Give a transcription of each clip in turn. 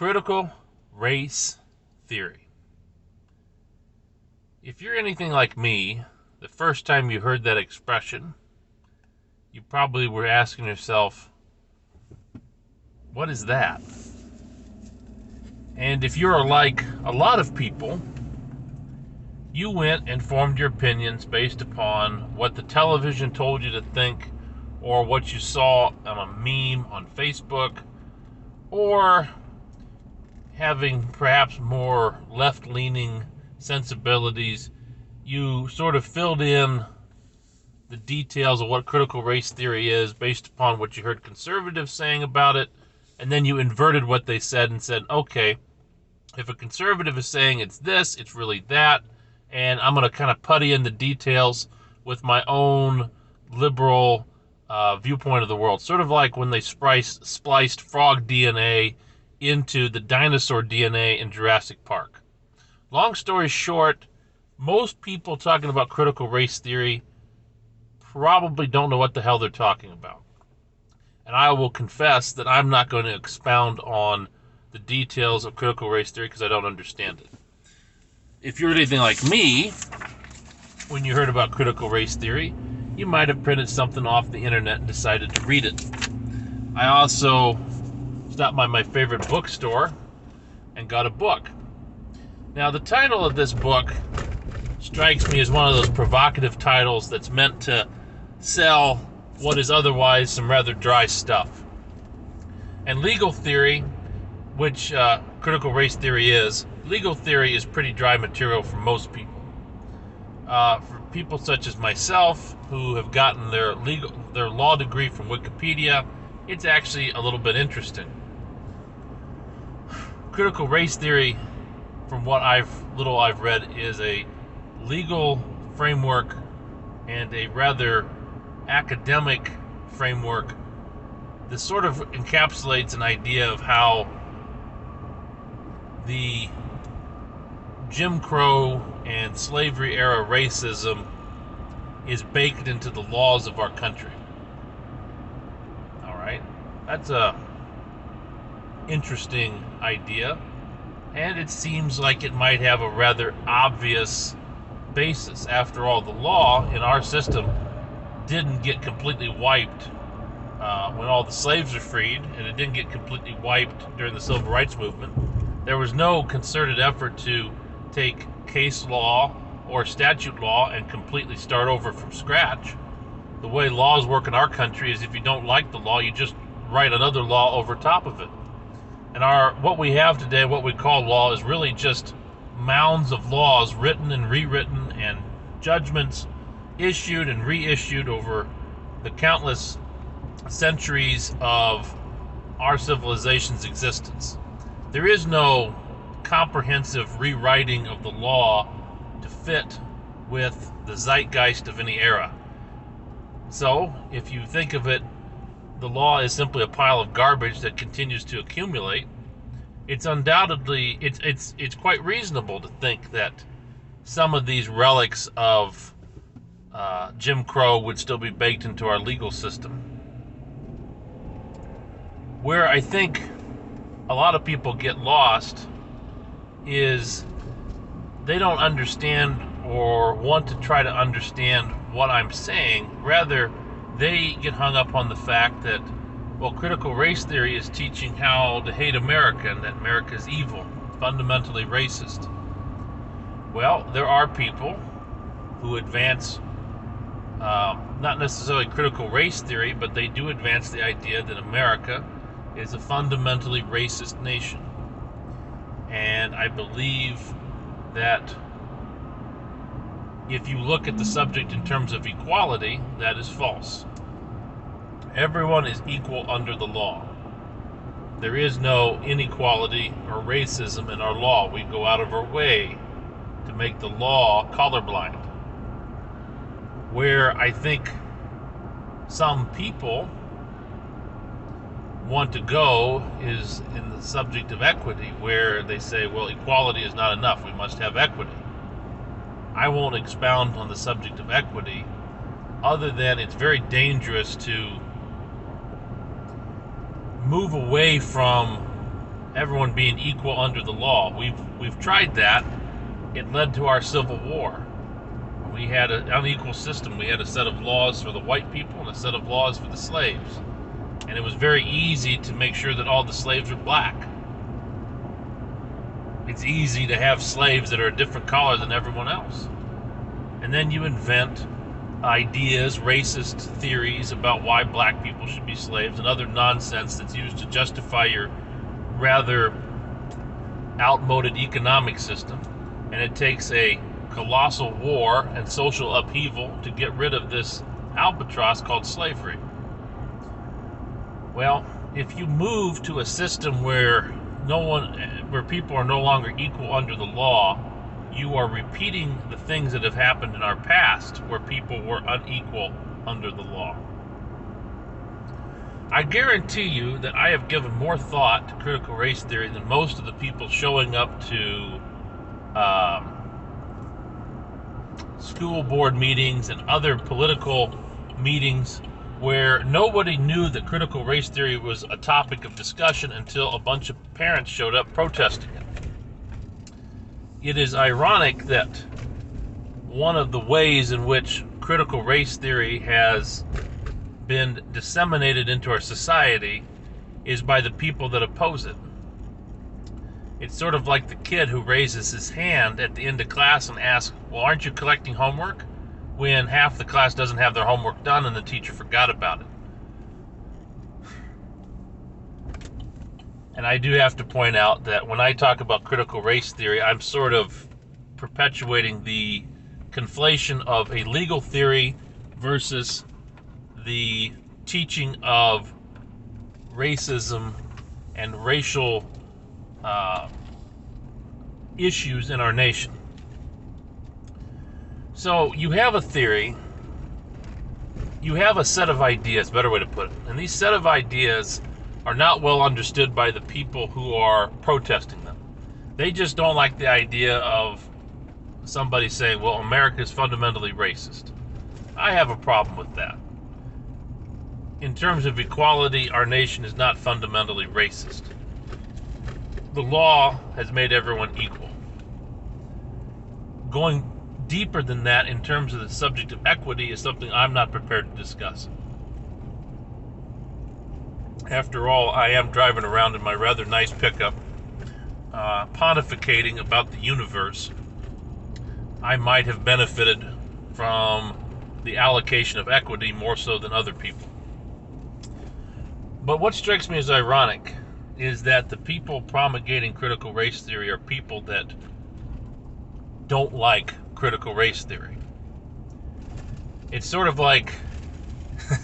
Critical race theory. If you're anything like me, the first time you heard that expression, you probably were asking yourself, what is that? And if you're like a lot of people, you went and formed your opinions based upon what the television told you to think, or what you saw on a meme on Facebook, or having perhaps more left-leaning sensibilities, you sort of filled in the details of what critical race theory is based upon what you heard conservatives saying about it, and then you inverted what they said and said, okay, if a conservative is saying it's this, it's really that, and I'm going to kind of putty in the details with my own liberal viewpoint of the world. Sort of like when they spliced frog DNA into the dinosaur DNA in Jurassic Park. Long story short, most people talking about critical race theory probably don't know what the hell they're talking about. And I will confess that I'm not going to expound on the details of critical race theory because I don't understand it. If you're anything like me, when you heard about critical race theory, you might have printed something off the internet and decided to read it. I also stopped by my favorite bookstore and got a book. Now, the title of this book strikes me as one of those provocative titles that's meant to sell what is otherwise some rather dry stuff. And legal theory, which critical race theory is, legal theory is pretty dry material for most people. For people such as myself, who have gotten their law degree from Wikipedia, it's actually a little bit interesting. Critical race theory, from what I've read, is a legal framework and a rather academic framework that sort of encapsulates an idea of how the Jim Crow and slavery era racism is baked into the laws of our country. All right, that's a interesting idea, and it seems like it might have a rather obvious basis. After all, the law in our system didn't get completely wiped when all the slaves were freed, and it didn't get completely wiped during the Civil Rights Movement. There was no concerted effort to take case law or statute law and completely start over from scratch. The way laws work in our country is if you don't like the law, you just write another law over top of it. And what we have today, what we call law, is really just mounds of laws written and rewritten and judgments issued and reissued over the countless centuries of our civilization's existence. There is no comprehensive rewriting of the law to fit with the zeitgeist of any era. So, if you think of it, the law is simply a pile of garbage that continues to accumulate. It's undoubtedly, it's quite reasonable to think that some of these relics of Jim Crow would still be baked into our legal system. Where I think a lot of people get lost is they don't understand or want to try to understand what I'm saying. Rather, they get hung up on the fact that, well, critical race theory is teaching how to hate America and that America is evil, fundamentally racist. Well, there are people who advance not necessarily critical race theory, but they do advance the idea that America is a fundamentally racist nation. And I believe that if you look at the subject in terms of equality, that is false. Everyone is equal under the law. There is no inequality or racism in our law. We go out of our way to make the law colorblind. Where I think some people want to go is in the subject of equity, where they say, well, equality is not enough, we must have equity. I won't expound on the subject of equity, other than it's very dangerous to move away from everyone being equal under the law. We've tried that. It led to our Civil War. We had an unequal system. We had a set of laws for the white people and a set of laws for the slaves. And it was very easy to make sure that all the slaves were black. It's easy to have slaves that are a different color than everyone else. And then you invent ideas, racist theories about why black people should be slaves and other nonsense that's used to justify your rather outmoded economic system. And it takes a colossal war and social upheaval to get rid of this albatross called slavery. Well, if you move to a system where people are no longer equal under the law, you are repeating the things that have happened in our past where people were unequal under the law. I guarantee you that I have given more thought to critical race theory than most of the people showing up to school board meetings and other political meetings where nobody knew that critical race theory was a topic of discussion until a bunch of parents showed up protesting it. It is ironic that one of the ways in which critical race theory has been disseminated into our society is by the people that oppose it. It's sort of like the kid who raises his hand at the end of class and asks, well, aren't you collecting homework? When half the class doesn't have their homework done and the teacher forgot about it. And I do have to point out that when I talk about critical race theory, I'm sort of perpetuating the conflation of a legal theory versus the teaching of racism and racial issues in our nation. So you have a theory, you have a set of ideas, better way to put it, and these set of ideas are not well understood by the people who are protesting them. They just don't like the idea of somebody saying, well, America is fundamentally racist. I have a problem with that. In terms of equality, our nation is not fundamentally racist. The law has made everyone equal. Going deeper than that in terms of the subject of equity is something I'm not prepared to discuss. After all, I am driving around in my rather nice pickup, pontificating about the universe. I might have benefited from the allocation of equity more so than other people. But what strikes me as ironic is that the people promulgating critical race theory are people that don't like critical race theory. It's sort of like,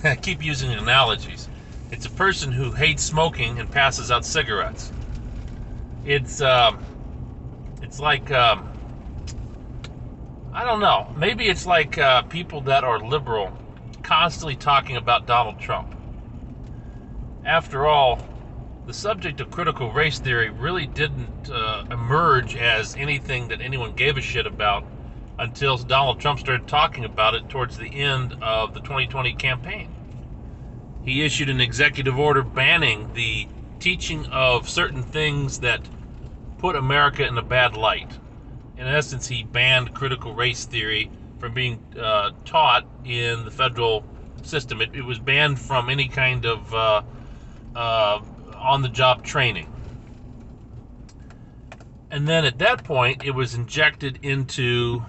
I keep using analogies. It's a person who hates smoking and passes out cigarettes. It's like, I don't know, maybe it's like people that are liberal constantly talking about Donald Trump. After all, the subject of critical race theory really didn't emerge as anything that anyone gave a shit about until Donald Trump started talking about it towards the end of the 2020 campaign. He issued an executive order banning the teaching of certain things that put America in a bad light. In essence, he banned critical race theory from being taught in the federal system. It was banned from any kind of on-the-job training. And then at that point, it was injected into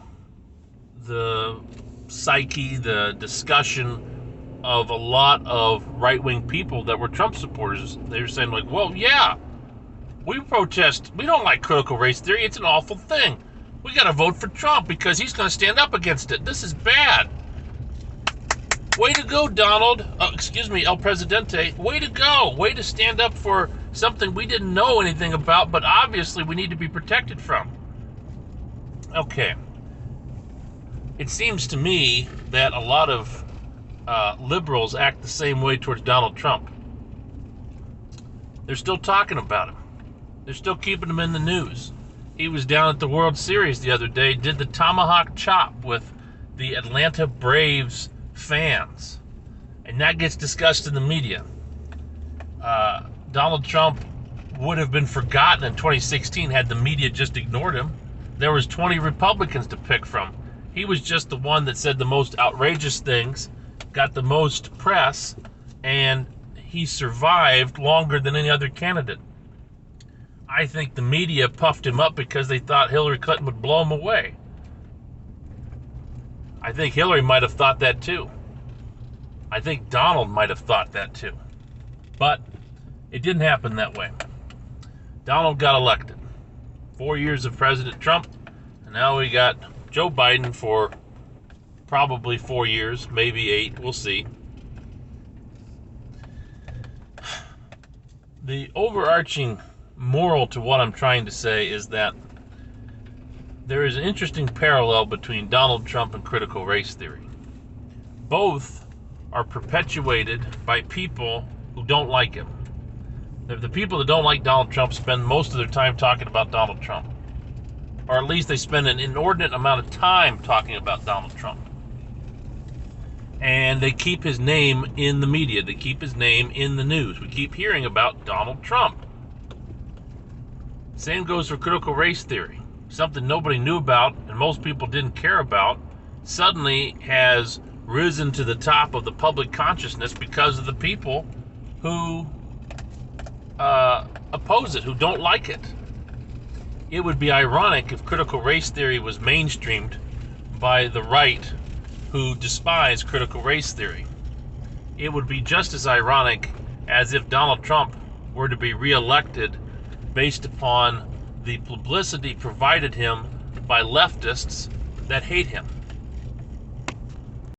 the psyche, the discussion of a lot of right-wing people that were Trump supporters. They were saying like, well, yeah, we protest. We don't like critical race theory. It's an awful thing. We got to vote for Trump because he's going to stand up against it. This is bad. Way to go, Donald. El Presidente. Way to go. Way to stand up for something we didn't know anything about, but obviously we need to be protected from. Okay. It seems to me that a lot of liberals act the same way towards Donald Trump. They're still talking about him. They're still keeping him in the news. He was down at the World Series the other day, did the tomahawk chop with the Atlanta Braves fans. And that gets discussed in the media. Donald Trump would have been forgotten in 2016 had the media just ignored him. There was 20 Republicans to pick from. He was just the one that said the most outrageous things, got the most press, and he survived longer than any other candidate. I think the media puffed him up because they thought Hillary Clinton would blow him away. I think Hillary might have thought that too. I think Donald might have thought that too. But it didn't happen that way. Donald got elected. 4 years of President Trump, and now we got Joe Biden for probably 4 years, maybe 8, we'll see. The overarching moral to what I'm trying to say is that there is an interesting parallel between Donald Trump and critical race theory. Both are perpetuated by people who don't like him. The people that don't like Donald Trump spend most of their time talking about Donald Trump. Or at least they spend an inordinate amount of time talking about Donald Trump. And they keep his name in the media. They keep his name in the news. We keep hearing about Donald Trump. Same goes for critical race theory. Something nobody knew about and most people didn't care about suddenly has risen to the top of the public consciousness because of the people who oppose it, who don't like it. It would be ironic if critical race theory was mainstreamed by the right who despise critical race theory. It would be just as ironic as if Donald Trump were to be reelected based upon the publicity provided him by leftists that hate him.